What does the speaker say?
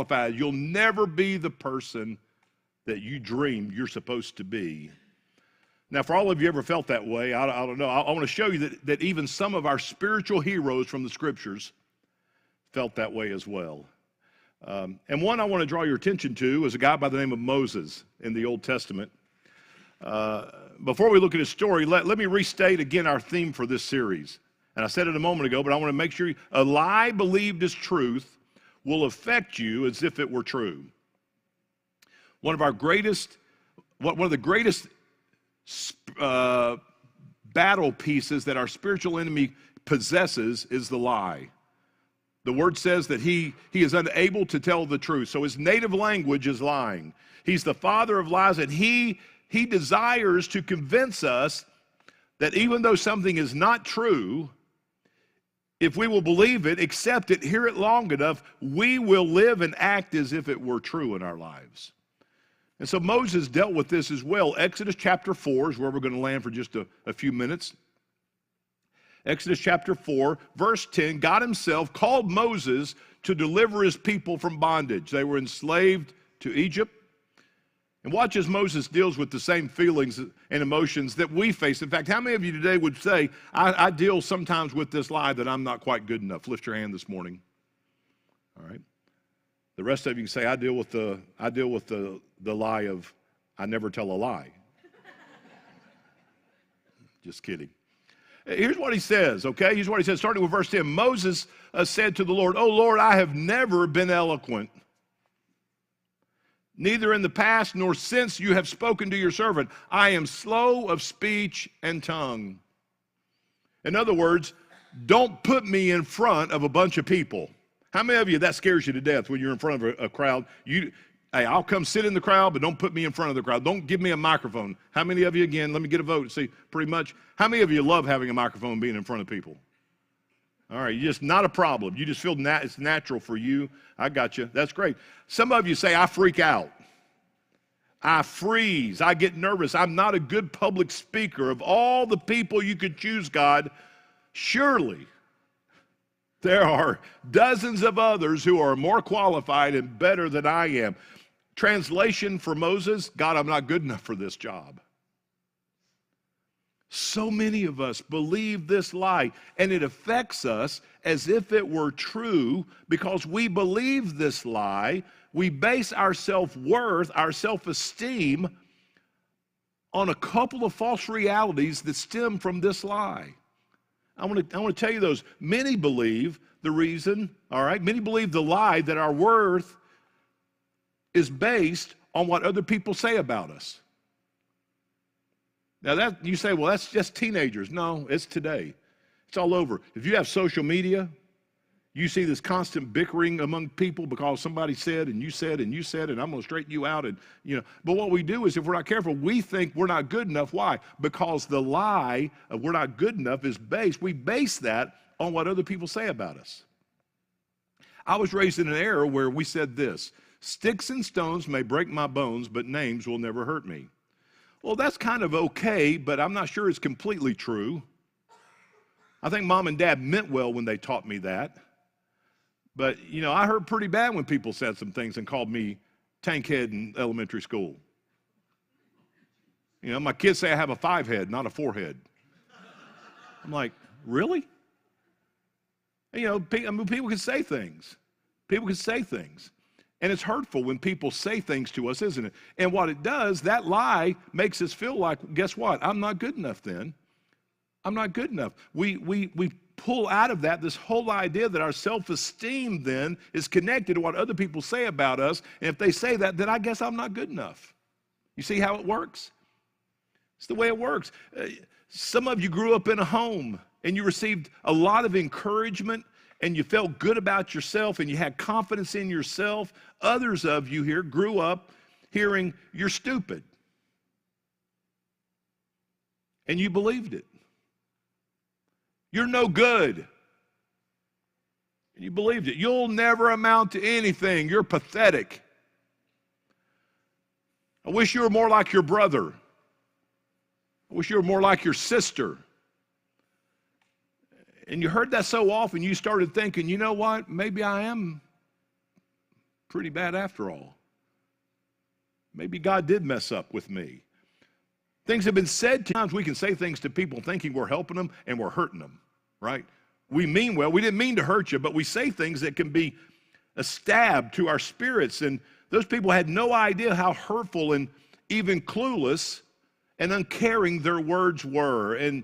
qualified. You'll never be the person that you dreamed you're supposed to be. Now, for all of you ever felt that way, I don't know. I want to show you that even some of our spiritual heroes from the Scriptures felt that way as well. And one I want to draw your attention to is a guy by the name of Moses in the Old Testament. Before we look at his story, let me restate again our theme for this series. And I said it a moment ago, but I want to make sure a lie believed as truth will affect you as if it were true. One of the greatest battle pieces that our spiritual enemy possesses is the lie. The word says that he is unable to tell the truth. So his native language is lying. He's the father of lies, and he desires to convince us that even though something is not true, if we will believe it, accept it, hear it long enough, we will live and act as if it were true in our lives. And so Moses dealt with this as well. Exodus chapter 4 is where we're going to land for just a few minutes. Exodus chapter 4, verse 10, God himself called Moses to deliver his people from bondage. They were enslaved to Egypt. And watch as Moses deals with the same feelings and emotions that we face. In fact, how many of you today would say, I deal sometimes with this lie that I'm not quite good enough? Lift your hand this morning. All right. The rest of you can say, I deal with the lie of I never tell a lie. Just kidding. Here's what he says, okay? Here's what he says, starting with verse 10. Moses said to the Lord, "Oh Lord, I have never been eloquent, neither in the past nor since you have spoken to your servant. I am slow of speech and tongue." In other words, don't put me in front of a bunch of people. How many of you, that scares you to death when you're in front of a crowd? Hey, I'll come sit in the crowd, but don't put me in front of the crowd. Don't give me a microphone. How many of you, again, let me get a vote. See, pretty much, how many of you love having a microphone being in front of people? All right, just not a problem. You just feel it's natural for you. I got you. That's great. Some of you say, I freak out. I freeze. I get nervous. I'm not a good public speaker. Of all the people you could choose, God, surely there are dozens of others who are more qualified and better than I am. Translation for Moses, God, I'm not good enough for this job. So many of us believe this lie, and it affects us as if it were true because we believe this lie. We base our self-worth, our self-esteem on a couple of false realities that stem from this lie. I want to tell you those. Many believe the reason, all right, many believe the lie that our worth is based on what other people say about us. Now that you say, well, that's just teenagers. No, it's today. It's all over. If you have social media, you see this constant bickering among people because somebody said and you said and you said, and I'm going to straighten you out. And but what we do is, if we're not careful, we think we're not good enough. Why? Because the lie of we're not good enough is we base that on what other people say about us. I was raised in an era where we said this: sticks and stones may break my bones, but names will never hurt me. Well, that's kind of okay, but I'm not sure it's completely true. I think mom and dad meant well when they taught me that. But, I heard pretty bad when people said some things and called me tankhead in elementary school. My kids say I have a 5 head, not a 4 head. I'm like, really? People can say things. People can say things. And it's hurtful when people say things to us, isn't it? And what it does, that lie makes us feel like, guess what? I'm not good enough then. I'm not good enough. We pull out of that this whole idea that our self-esteem then is connected to what other people say about us. And if they say that, then I guess I'm not good enough. You see how it works? It's the way it works. Some of you grew up in a home and you received a lot of encouragement and you felt good about yourself and you had confidence in yourself. Others of you here grew up hearing you're stupid. And you believed it. You're no good. And you believed it. You'll never amount to anything. You're pathetic. I wish you were more like your brother. I wish you were more like your sister. And you heard that so often, you started thinking, you know what? Maybe I am pretty bad after all. Maybe God did mess up with me. Things have been said. Times we can say things to people thinking we're helping them and we're hurting them, right? We mean well. We didn't mean to hurt you, but we say things that can be a stab to our spirits. And those people had no idea how hurtful and even clueless and uncaring their words were. And